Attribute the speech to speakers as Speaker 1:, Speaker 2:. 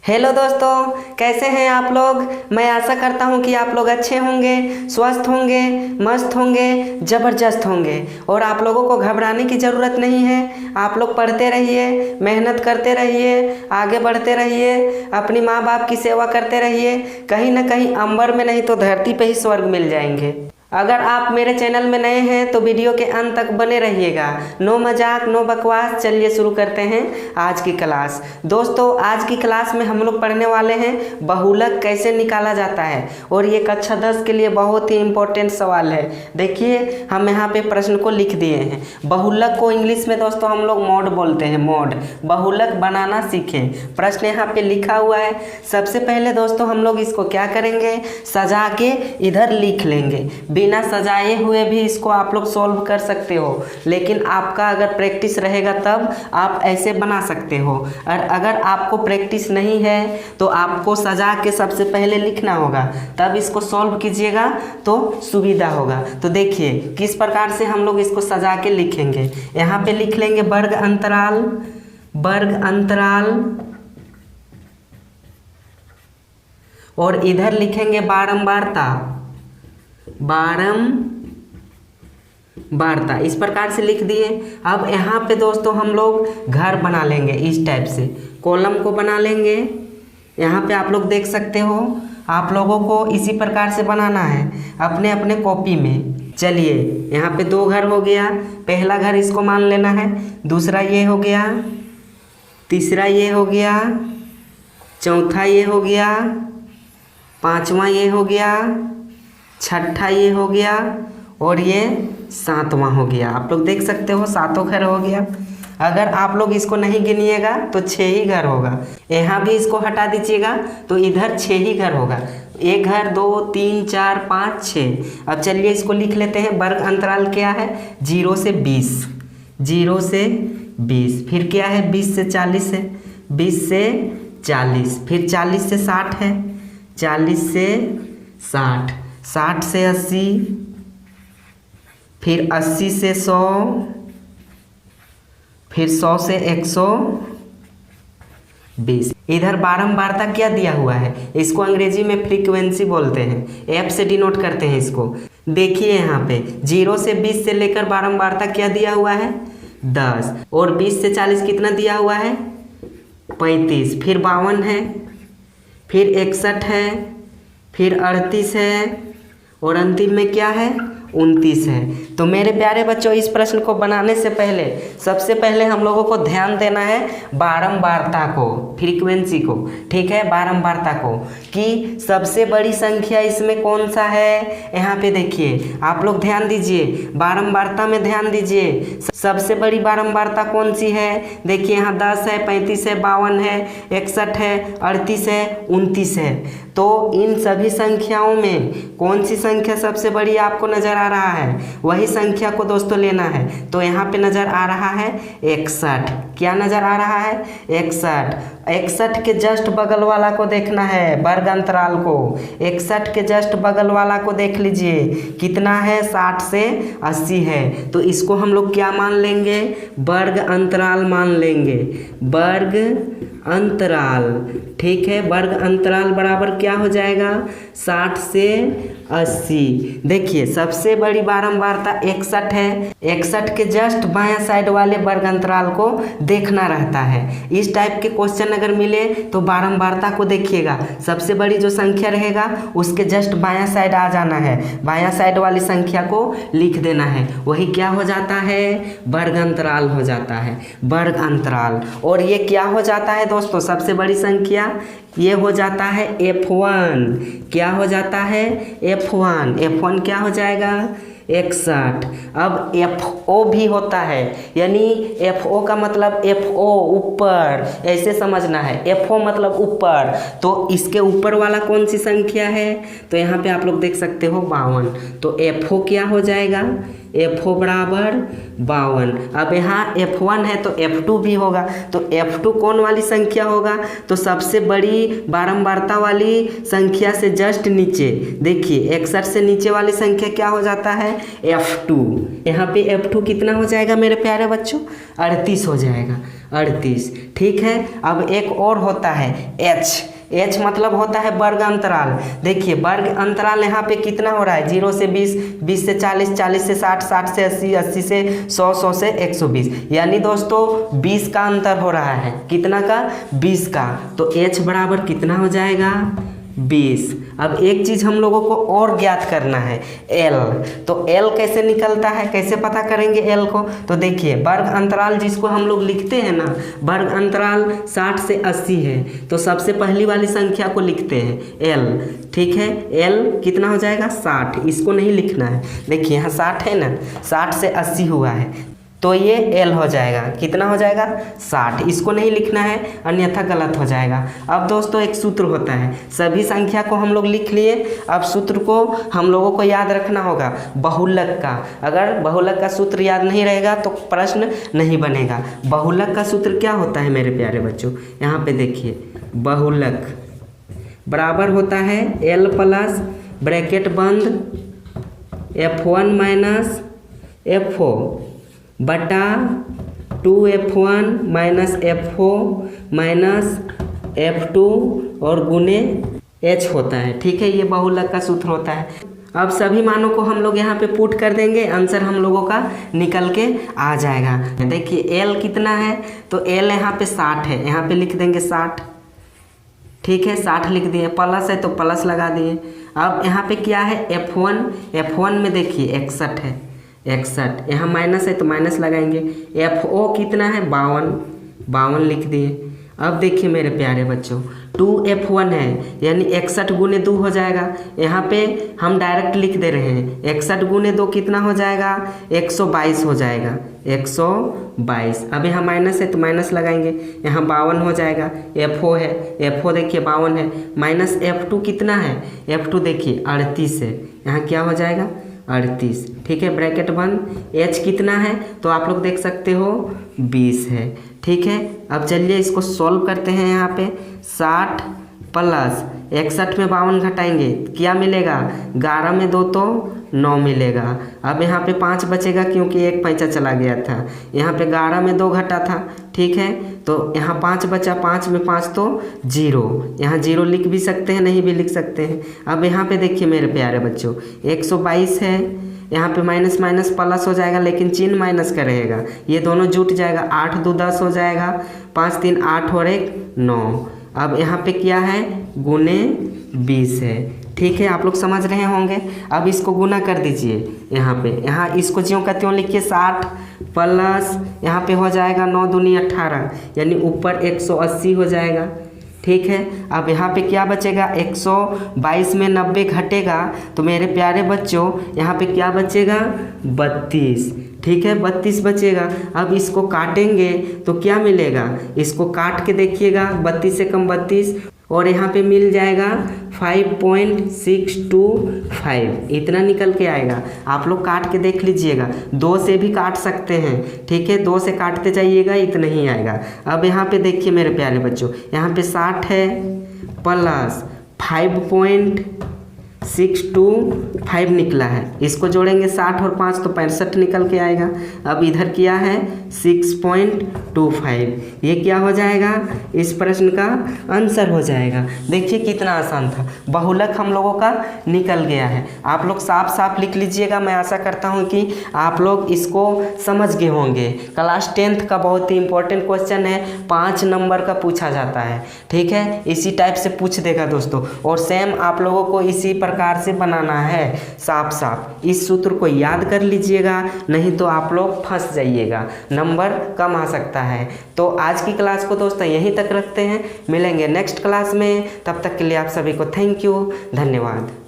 Speaker 1: Hello दोस्तों, कैसे हैं आप लोग। मैं आशा करता हूं कि आप लोग अच्छे होंगे, स्वस्थ होंगे, मस्त होंगे, ज़बरदस्त होंगे। और आप लोगों को घबराने की ज़रूरत नहीं है। आप लोग पढ़ते रहिए, मेहनत करते रहिए, आगे बढ़ते रहिए, अपनी माँ बाप की सेवा करते रहिए। कहीं ना कहीं अंबर में नहीं तो धरती पे ही स्वर्ग मिल जाएंगे। अगर आप मेरे चैनल में नए हैं तो वीडियो के अंत तक बने रहिएगा। नो मजाक, नो बकवास। चलिए शुरू करते हैं आज की क्लास। दोस्तों, आज की क्लास में हम लोग पढ़ने वाले हैं बहुलक कैसे निकाला जाता है। और ये कक्षा 10 के लिए बहुत ही इम्पोर्टेंट सवाल है। देखिए, हम यहाँ पे प्रश्न को लिख दिए हैं। बहुलक को इंग्लिश में दोस्तों हम लोग मॉड बोलते हैं। मॉड, बहुलक बनाना सीखें। प्रश्न यहाँ पे लिखा हुआ है। सबसे पहले दोस्तों हम लोग इसको क्या करेंगे, सजा के इधर लिख लेंगे। बिना सजाए हुए भी इसको आप लोग सॉल्व कर सकते हो, लेकिन आपका अगर प्रैक्टिस रहेगा तब आप ऐसे बना सकते हो। और अगर आपको प्रैक्टिस नहीं है तो आपको सजा के सबसे पहले लिखना होगा, तब इसको सॉल्व कीजिएगा तो सुविधा होगा। तो देखिए किस प्रकार से हम लोग इसको सजा के लिखेंगे। यहाँ पे लिख लेंगे वर्ग अंतराल, वर्ग अंतराल, और इधर लिखेंगे बारंबारता, बारंबारता। इस प्रकार से लिख दिए। अब यहाँ पे दोस्तों हम लोग घर बना लेंगे इस टाइप से, कॉलम को बना लेंगे। यहाँ पे आप लोग देख सकते हो, आप लोगों को इसी प्रकार से बनाना है अपने अपने कॉपी में। चलिए, यहाँ पे 2 घर हो गया। पहला घर इसको मान लेना है, दूसरा ये हो गया, तीसरा ये हो गया, चौथा ये हो गया, पांचवा ये हो गया, छठा ये हो गया, और ये 7वां हो गया। आप लोग देख सकते हो 7 घर हो गया। अगर आप लोग इसको नहीं गिनिएगा तो 6 ही घर होगा। यहाँ भी इसको हटा दीजिएगा तो इधर 6 ही घर होगा। 1 घर, 2, 3, 4, 5, 6। अब चलिए इसको लिख लेते हैं। वर्ग अंतराल क्या है, 0 से 20, 0 से 20। फिर क्या है, 20 से 40 है, 20 से 40। फिर 40 से 60 है, 40 से 60, 60 से 80, फिर 80 से 100, फिर 100 से 120। इधर बारंबारता क्या दिया हुआ है, इसको अंग्रेजी में फ्रीक्वेंसी बोलते हैं, एफ से डिनोट करते हैं इसको। देखिए यहाँ पे 0 से 20 से लेकर बारंबारता क्या दिया हुआ है, 10। और 20 से 40 कितना दिया हुआ है, 35। फिर 52 है, फिर 61 है, फिर 38 है, और अंतिम में क्या है, 29 है। तो मेरे प्यारे बच्चों, इस प्रश्न को बनाने से पहले सबसे पहले हम लोगों को ध्यान देना है बारंबारता को, फ्रीक्वेंसी को। ठीक है, बारंबारता को, कि सबसे बड़ी संख्या इसमें कौन सा है। यहाँ पे देखिए, आप लोग ध्यान दीजिए, बारंबारता में ध्यान दीजिए। सबसे बड़ी बारंबारता कौन सी है, देखिए यहाँ 10 है, 35 है, 52 है, 61 है, 38 है, 29 है। तो इन सभी संख्याओं में कौन सी संख्या सबसे बड़ी आपको नज़र आ रहा है, वही संख्या को दोस्तों लेना है। तो यहाँ पे नज़र आ रहा है 61। क्या नज़र आ रहा है, 61। 61 के जस्ट बगल वाला को देखना है, वर्ग अंतराल को। 61 के जस्ट बगल वाला को देख लीजिए, कितना है, 60 से 80 है। तो इसको हम लोग क्या मान लेंगे, वर्ग अंतराल मान लेंगे, वर्ग अंतराल। ठीक है, वर्ग अंतराल बराबर क्या हो जाएगा, 60 से 80। देखिए सबसे बड़ी बारंबारता 61 है। 61 के जस्ट बायां साइड वाले वर्ग अंतराल को देखना रहता है। इस टाइप के क्वेश्चन अगर मिले तो बारंबारता को देखिएगा, सबसे बड़ी जो संख्या रहेगा उसके जस्ट बायां साइड आ जाना है, बायां साइड वाली संख्या को लिख देना है। वही क्या हो जाता है, वर्ग अंतराल हो जाता है, वर्ग अंतराल। और ये क्या हो जाता है दोस्तों, सबसे बड़ी संख्या ये हो जाता है F1। क्या हो जाता है, F1। F1 क्या हो जाएगा, 61। अब FO भी होता है, यानी FO का मतलब FO ऊपर, ऐसे समझना है। FO मतलब ऊपर, तो इसके ऊपर वाला कौन सी संख्या है, तो यहाँ पे आप लोग देख सकते हो 52। तो FO क्या हो जाएगा, FO बराबर 52। अब यहाँ F1 है तो F2 भी होगा, तो F2 कौन वाली संख्या होगा, तो सबसे बड़ी बारंबारता वाली संख्या से जस्ट नीचे, देखिए 61 से नीचे वाली संख्या क्या हो जाता है, F2। यहाँ पे F2 कितना हो जाएगा मेरे प्यारे बच्चों, 38 हो जाएगा, 38। ठीक है, अब एक और होता है H मतलब होता है वर्ग अंतराल। देखिए वर्ग अंतराल यहाँ पे कितना हो रहा है, 0 से 20, 20 से 40, 40 से 60, 60 से 80, 80 से 100, 100 से 120, यानी दोस्तों 20 का अंतर हो रहा है। कितना का, 20 का। तो H बराबर कितना हो जाएगा, 20। अब एक चीज़ हम लोगों को और ज्ञात करना है, L। तो L कैसे निकलता है, कैसे पता करेंगे L को, तो देखिए वर्ग अंतराल जिसको हम लोग लिखते हैं ना, वर्ग अंतराल 60 से 80 है, तो सबसे पहली वाली संख्या को लिखते हैं L। ठीक है, L कितना हो जाएगा, 60। इसको नहीं लिखना है, देखिए यहाँ 60 है ना, 60 से 80 हुआ है, तो ये L हो जाएगा, कितना हो जाएगा, 60। इसको नहीं लिखना है, अन्यथा गलत हो जाएगा। अब दोस्तों एक सूत्र होता है, सभी संख्या को हम लोग लिख लिए, अब सूत्र को हम लोगों को याद रखना होगा, बहुलक का। अगर बहुलक का सूत्र याद नहीं रहेगा तो प्रश्न नहीं बनेगा। बहुलक का सूत्र क्या होता है मेरे प्यारे बच्चों, यहाँ पे देखिए, बहुलक बराबर होता है L प्लस ब्रैकेट बंद F1 माइनस F4 बटा 2F1 minus F4 minus F2 और गुने H होता है। ठीक है, ये बहुलक का सूत्र होता है। अब सभी मानों को हम लोग यहाँ पे पुट कर देंगे, आंसर हम लोगों का निकल के आ जाएगा। देखिए L कितना है, तो L यहाँ पे 60 है, यहाँ पे लिख देंगे 60। ठीक है, 60 लिख दिए, प्लस है तो प्लस लगा दिए। अब यहाँ पे क्या है, F1 में देखिए 61 है, 61, यहाँ माइनस है तो माइनस लगाएंगे। FO कितना है, 52 लिख दिए। अब देखिए मेरे प्यारे बच्चों, 2F1 है, यानी 61 गुने 2 हो जाएगा। यहाँ पे हम डायरेक्ट लिख दे रहे हैं, 61 गुने 2 कितना हो जाएगा, 122 हो जाएगा, 122। अब यहाँ माइनस है तो माइनस लगाएंगे, यहाँ 52 हो जाएगा। FO है, FO देखिए 52 है, माइनस F2 कितना है, F2 देखिए 38 है, यहाँ क्या हो जाएगा, 38। ठीक है, ब्रैकेट बंद। H कितना है, तो आप लोग देख सकते हो 20 है। ठीक है, अब चलिए इसको सॉल्व करते हैं। यहाँ पे 60 प्लस 61 में 52 घटाएंगे, क्या मिलेगा, 11 में 2 तो 9 मिलेगा। अब यहाँ पे 5 बचेगा क्योंकि एक पैंचा चला गया था, यहाँ पे 11 में 2 घटा था। ठीक है, तो यहाँ 5 बचा, 5 में 5 तो 0, यहाँ 0 लिख भी सकते हैं, नहीं भी लिख सकते हैं। अब यहाँ पे देखिए मेरे प्यारे बच्चों, 122 है, यहाँ पे माइनस माइनस प्लस हो जाएगा, लेकिन चिन्ह माइनस का रहेगा, ये दोनों जुट जाएगा, 8 2 10 हो जाएगा, 5 3 8 और 1 9। अब यहाँ पे क्या है, गुने 20 है। ठीक है, आप लोग समझ रहे होंगे। अब इसको गुना कर दीजिए, यहाँ इसको ज्यों का त्यों लिखिए, 60 प्लस यहाँ पे हो जाएगा 9 दूनी 18, यानी ऊपर 180 हो जाएगा। ठीक है, अब यहाँ पे क्या बचेगा, 122 में 90 घटेगा तो मेरे प्यारे बच्चों यहाँ पे क्या बचेगा, 32। ठीक है, 32 बचेगा। अब इसको काटेंगे तो क्या मिलेगा, इसको काट के देखिएगा, 32 से कम 32, और यहाँ पे मिल जाएगा 5.625, इतना निकल के आएगा। आप लोग काट के देख लीजिएगा, 2 से भी काट सकते हैं। ठीक है, 2 से काटते जाइएगा, इतना ही आएगा। अब यहाँ पे देखिए मेरे प्यारे बच्चों, यहाँ पे 60 है प्लस 5.625 निकला है, इसको जोड़ेंगे 60 और 5 तो 65 निकल के आएगा। अब इधर क्या है, 6.25, ये क्या हो जाएगा, इस प्रश्न का आंसर हो जाएगा। देखिए कितना आसान था, बहुलक हम लोगों का निकल गया है। आप लोग साफ साफ लिख लीजिएगा, मैं आशा करता हूँ कि आप लोग इसको समझ गए होंगे। क्लास 10th का बहुत ही इंपॉर्टेंट क्वेश्चन है, 5 नंबर का पूछा जाता है। ठीक है, इसी टाइप से पूछ देगा दोस्तों, और सेम आप लोगों को इसी प्रकार से बनाना है। साफ साफ इस सूत्र को याद कर लीजिएगा, नहीं तो आप लोग फंस जाइएगा, नंबर कम आ सकता है। तो आज की क्लास को दोस्तों यहीं तक रखते हैं, मिलेंगे नेक्स्ट क्लास में। तब तक के लिए आप सभी को थैंक यू, धन्यवाद।